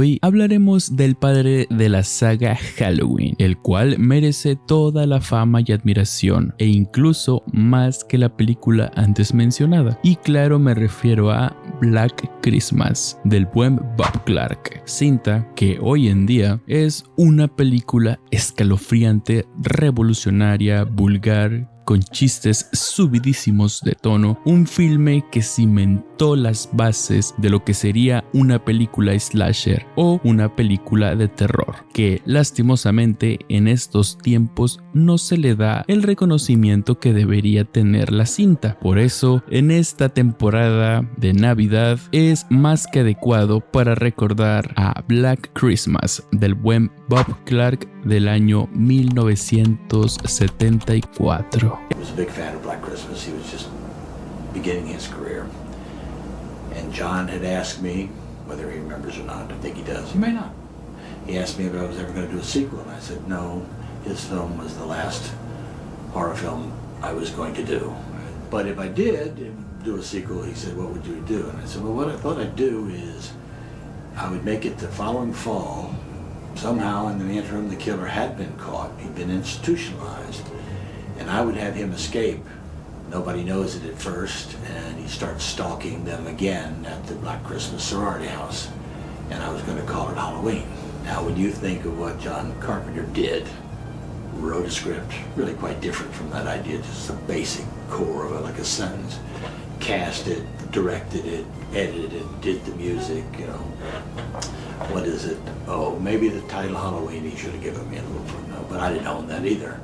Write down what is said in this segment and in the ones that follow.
hoy hablaremos del padre de la saga Halloween, el cual merece toda la fama y admiración, e incluso más que la película antes mencionada. Y claro, me refiero a Black Christmas, del buen Bob Clark, cinta que hoy en día es una película escalofriante, revolucionaria, vulgar, con chistes subidísimos de tono, un filme que cimentó las bases de lo que sería una película slasher o una película de terror, que lastimosamente en estos tiempos no se le da el reconocimiento que debería tener la cinta. Por eso, en esta temporada de Navidad es más que adecuado para recordar a Black Christmas del buen Bob Clark del año 1974. He was a big fan of Black Christmas. He was just beginning his career. And John had asked me, whether he remembers or not, I think he does, he may not. He asked me if I was ever going to do a sequel, and I said no, his film was the last horror film I was going to do. But if I did do a sequel, he said, what would you do? And I said, well, what I thought I'd do is I would make it the following fall. Somehow in the interim the killer had been caught, he'd been institutionalized, and I would have him escape. Nobody knows it at first, and he starts stalking them again at the Black Christmas sorority house, and I was going to call it Halloween. Now when you think of what John Carpenter did, wrote a script really quite different from that idea, just the basic core of it, like a sentence, cast it, directed it, edited it, did the music, you know. What is it? Oh, maybe the title Halloween, he should have given me a little footnote, but I didn't own that either.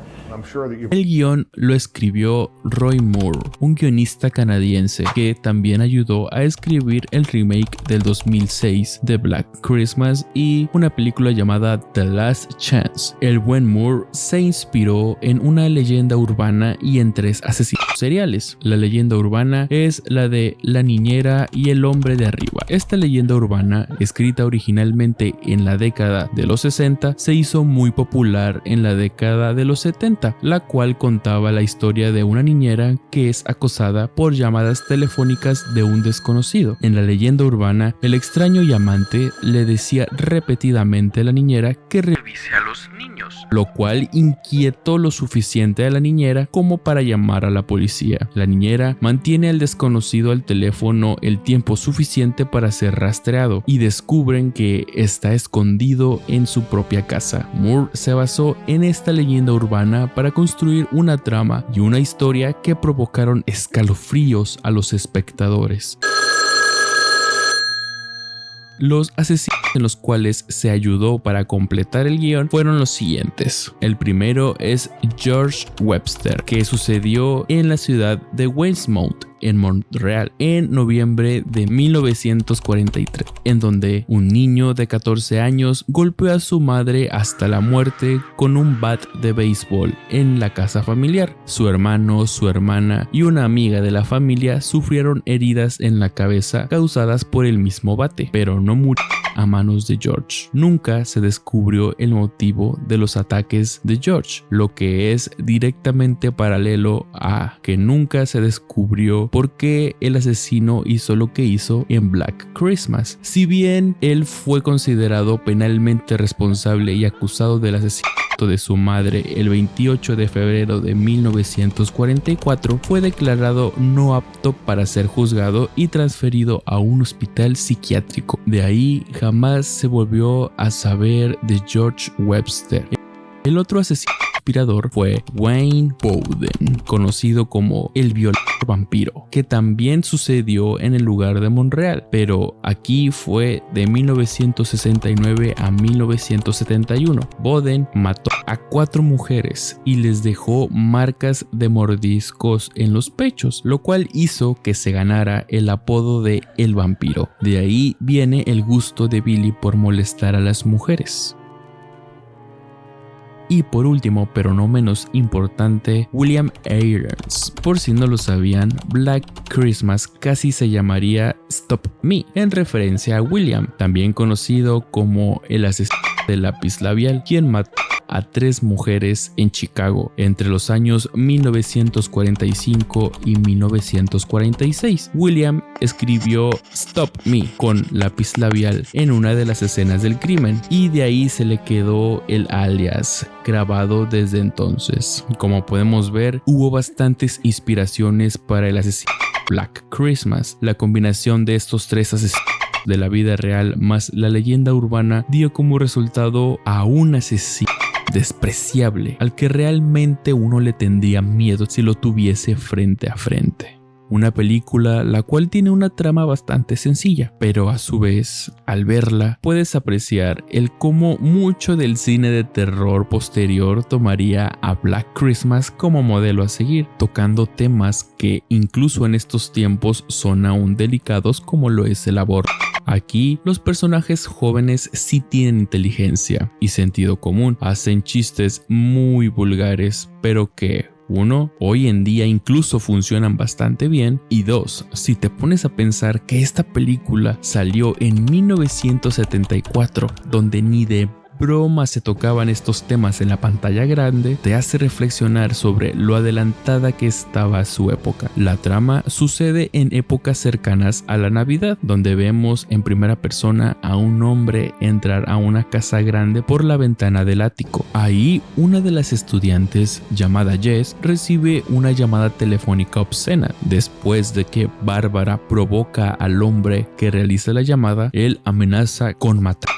El guión lo escribió Roy Moore, un guionista canadiense que también ayudó a escribir el remake del 2006 de Black Christmas y una película llamada The Last Chance. El buen Moore se inspiró en una leyenda urbana y en 3 asesinos seriales. La leyenda urbana es la de la niñera y el hombre de arriba. Esta leyenda urbana, escrita originalmente en la década de los 60, se hizo muy popular en la década de los 70, la cual contaba la historia de una niñera que es acosada por llamadas telefónicas de un desconocido. En la leyenda urbana, el extraño llamante le decía repetidamente a la niñera que revise a los niños, lo cual inquietó lo suficiente a la niñera como para llamar a la policía. La niñera mantiene al desconocido al teléfono el tiempo suficiente para ser rastreado y descubren que está escondido en su propia casa. Moore se basó en esta leyenda urbana para construir una trama y una historia que provocaron escalofríos a los espectadores. Los asesinos en los cuales se ayudó para completar el guión fueron los siguientes. El primero es George Webster, que sucedió en la ciudad de Westmount, en Montreal, en noviembre de 1943, en donde un niño de 14 años golpeó a su madre hasta la muerte con un bat de béisbol en la casa familiar. Su hermano, su hermana y una amiga de la familia sufrieron heridas en la cabeza causadas por el mismo bate, pero no murieron a manos de George. Nunca se descubrió el motivo de los ataques de George, lo que es directamente paralelo a que nunca se descubrió por qué el asesino hizo lo que hizo en Black Christmas. Si bien él fue considerado penalmente responsable y acusado del asesinato de su madre el 28 de febrero de 1944, fue declarado no apto para ser juzgado y transferido a un hospital psiquiátrico. De ahí jamás se volvió a saber de George Webster. El otro asesino inspirador fue Wayne Bowden, conocido como el violador vampiro, que también sucedió en el lugar de Montreal, pero aquí fue de 1969 a 1971. Bowden mató a 4 mujeres y les dejó marcas de mordiscos en los pechos, lo cual hizo que se ganara el apodo de El Vampiro. De ahí viene el gusto de Billy por molestar a las mujeres. Y por último, pero no menos importante, William Irons. Por si no lo sabían, Black Christmas casi se llamaría Stop Me, en referencia a William, también conocido como el asesino del lápiz labial, quien mató a 3 mujeres en Chicago entre los años 1945 y 1946. William escribió Stop Me con lápiz labial en una de las escenas del crimen y de ahí se le quedó el alias grabado desde entonces. Como podemos ver, hubo bastantes inspiraciones para el asesino Black Christmas. La combinación de estos 3 asesinos de la vida real más la leyenda urbana dio como resultado a un asesino despreciable al que realmente uno le tendría miedo si lo tuviese frente a frente. Una película la cual tiene una trama bastante sencilla, pero a su vez, al verla, puedes apreciar el cómo mucho del cine de terror posterior tomaría a Black Christmas como modelo a seguir, tocando temas que incluso en estos tiempos son aún delicados como lo es el aborto. Aquí los personajes jóvenes sí tienen inteligencia y sentido común, hacen chistes muy vulgares, pero que 1. Hoy en día incluso funcionan bastante bien, y 2. Si te pones a pensar que esta película salió en 1974, donde ni de broma se tocaban estos temas en la pantalla grande, te hace reflexionar sobre lo adelantada que estaba su época. La trama sucede en épocas cercanas a la Navidad, donde vemos en primera persona a un hombre entrar a una casa grande por la ventana del ático. Ahí, una de las estudiantes, llamada Jess, recibe una llamada telefónica obscena. Después de que Bárbara provoca al hombre que realiza la llamada, él amenaza con matar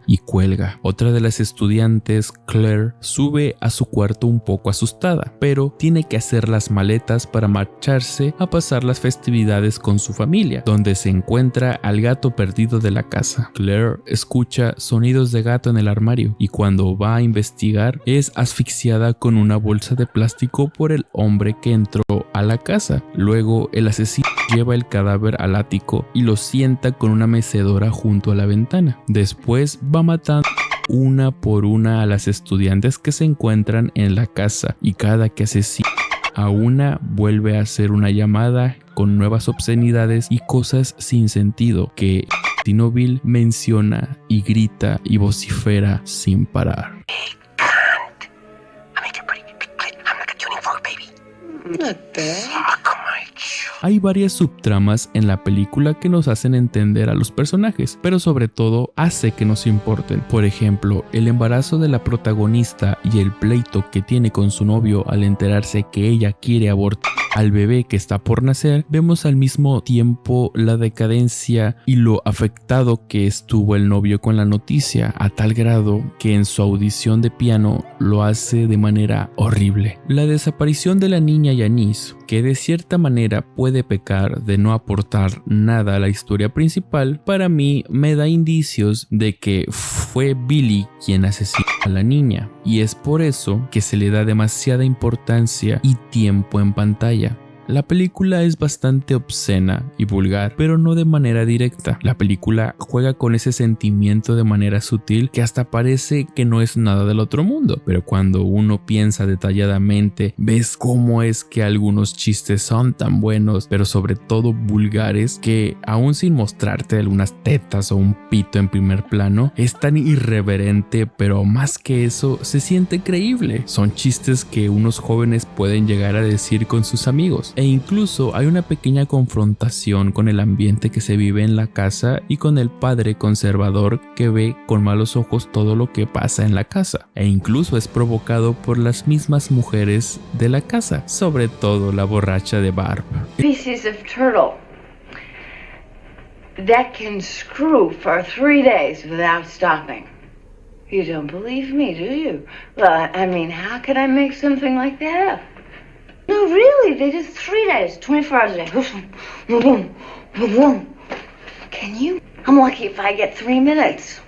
y cuelga. Otra de las estudiantes, Claire, sube a su cuarto un poco asustada, pero tiene que hacer las maletas para marcharse a pasar las festividades con su familia, donde se encuentra al gato perdido de la casa. Claire escucha sonidos de gato en el armario y cuando va a investigar es asfixiada con una bolsa de plástico por el hombre que entró a la casa. Luego el asesino lleva el cadáver al ático y lo sienta con una mecedora junto a la ventana. Después va matando una por una a las estudiantes que se encuentran en la casa, y cada que asesina a una vuelve a hacer una llamada con nuevas obscenidades y cosas sin sentido que Tinobil menciona y grita y vocifera sin parar. Hay varias subtramas en la película que nos hacen entender a los personajes, pero sobre todo hace que nos importen. Por ejemplo, el embarazo de la protagonista y el pleito que tiene con su novio al enterarse que ella quiere abortar al bebé que está por nacer. Vemos al mismo tiempo la decadencia y lo afectado que estuvo el novio con la noticia, a tal grado que en su audición de piano lo hace de manera horrible. La desaparición de la niña Janice, que de cierta manera puede pecar de no aportar nada a la historia principal, para mí me da indicios de que fue Billy quien asesinó a la niña, y es por eso que se le da demasiada importancia y tiempo en pantalla. La película es bastante obscena y vulgar, pero no de manera directa. La película juega con ese sentimiento de manera sutil que hasta parece que no es nada del otro mundo, pero cuando uno piensa detalladamente, ves cómo es que algunos chistes son tan buenos, pero sobre todo vulgares, que aún sin mostrarte algunas tetas o un pito en primer plano, es tan irreverente, pero más que eso, se siente creíble. Son chistes que unos jóvenes pueden llegar a decir con sus amigos. E incluso hay una pequeña confrontación con el ambiente que se vive en la casa y con el padre conservador que ve con malos ojos todo lo que pasa en la casa, e incluso es provocado por las mismas mujeres de la casa, sobre todo la borracha de Barb. Species of turtle that can screw for 3 days without stopping. You don't believe me, do you? Well, I mean, how could I make something like that up? No, really, they just 3 days, 24 hours a day. Can you? I'm lucky if I get 3 minutes.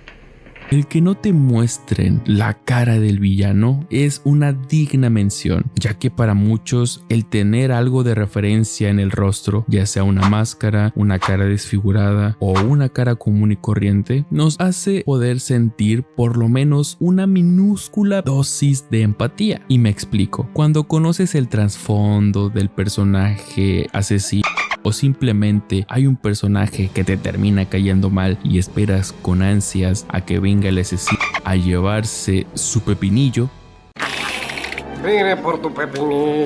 El que no te muestren la cara del villano es una digna mención, ya que para muchos el tener algo de referencia en el rostro, ya sea una máscara, una cara desfigurada o una cara común y corriente, nos hace poder sentir por lo menos una minúscula dosis de empatía. Y me explico, cuando conoces el trasfondo del personaje asesino, o simplemente hay un personaje que te termina cayendo mal y esperas con ansias a que venga el asesino a llevarse su pepinillo. Vine por tu pepinillo.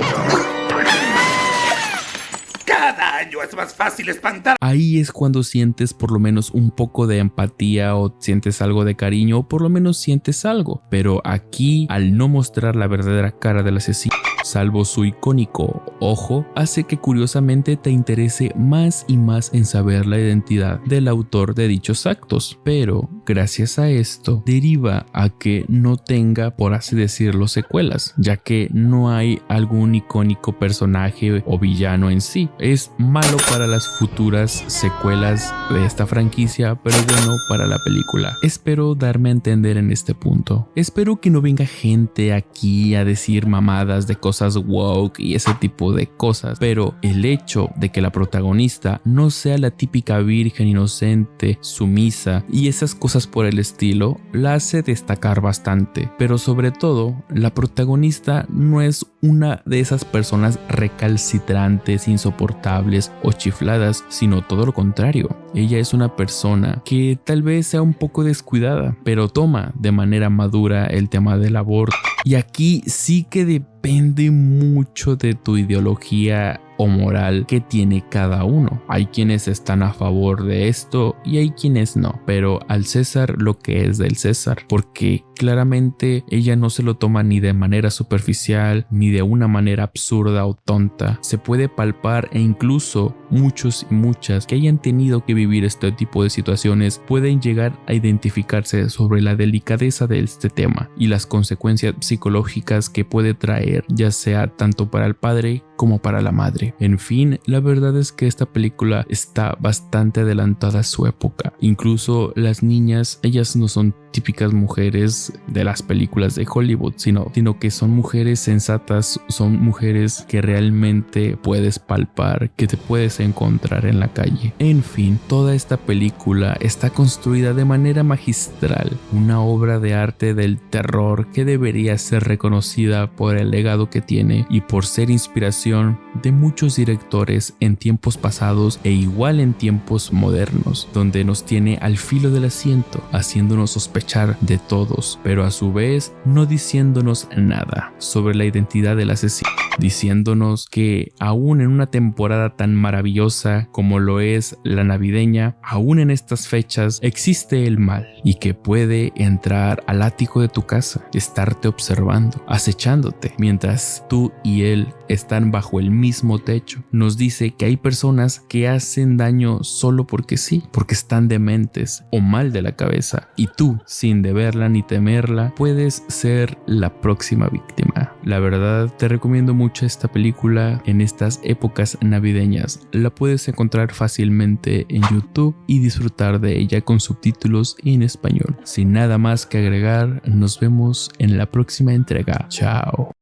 Cada año es más fácil espantar. Ahí es cuando sientes por lo menos un poco de empatía o sientes algo de cariño o por lo menos sientes algo. Pero aquí, al no mostrar la verdadera cara del asesino, salvo su icónico ojo, hace que curiosamente te interese más y más en saber la identidad del autor de dichos actos. Pero gracias a esto deriva a que no tenga, por así decirlo, secuelas, ya que no hay algún icónico personaje o villano en sí. Es malo para las futuras secuelas de esta franquicia, pero bueno para la película. Espero darme a entender en este punto. Espero que no venga gente aquí a decir mamadas de cosas woke y ese tipo de cosas, pero el hecho de que la protagonista no sea la típica virgen inocente, sumisa y esas cosas por el estilo, la hace destacar bastante. Pero sobre todo, la protagonista no es una de esas personas recalcitrantes, insoportables o chifladas, sino todo lo contrario. Ella es una persona que tal vez sea un poco descuidada, pero toma de manera madura el tema del aborto. Y aquí sí que depende mucho de tu ideología o moral que tiene cada uno. Hay quienes están a favor de esto y hay quienes no, pero al César lo que es del César, porque claramente ella no se lo toma ni de manera superficial ni de una manera absurda o tonta. Se puede palpar e incluso muchos y muchas que hayan tenido que vivir este tipo de situaciones pueden llegar a identificarse sobre la delicadeza de este tema y las consecuencias psicológicas que puede traer, ya sea tanto para el padre como para la madre. En fin, la verdad es que esta película está bastante adelantada a su época. Incluso las niñas, ellas no son típicas mujeres de las películas de Hollywood, sino que son mujeres sensatas, son mujeres que realmente puedes palpar, que te puedes encontrar en la calle. En fin, toda esta película está construida de manera magistral, una obra de arte del terror que debería ser reconocida por el legado que tiene y por ser inspiración de muchos directores en tiempos pasados e igual en tiempos modernos, donde nos tiene al filo del asiento, haciéndonos sospechar de todos, pero a su vez no diciéndonos nada sobre la identidad del asesino, diciéndonos que aún en una temporada tan maravillosa como lo es la navideña, aún en estas fechas existe el mal y que puede entrar al ático de tu casa, estarte observando, acechándote, mientras tú y él están bajo el mismo techo. Nos dice que hay personas que hacen daño solo porque sí, porque están dementes o mal de la cabeza, y tú, sin deberla ni temerla, puedes ser la próxima víctima. La verdad, te recomiendo mucho esta película en estas épocas navideñas. La puedes encontrar fácilmente en YouTube y disfrutar de ella con subtítulos en español. Sin nada más que agregar, nos vemos en la próxima entrega. Chao.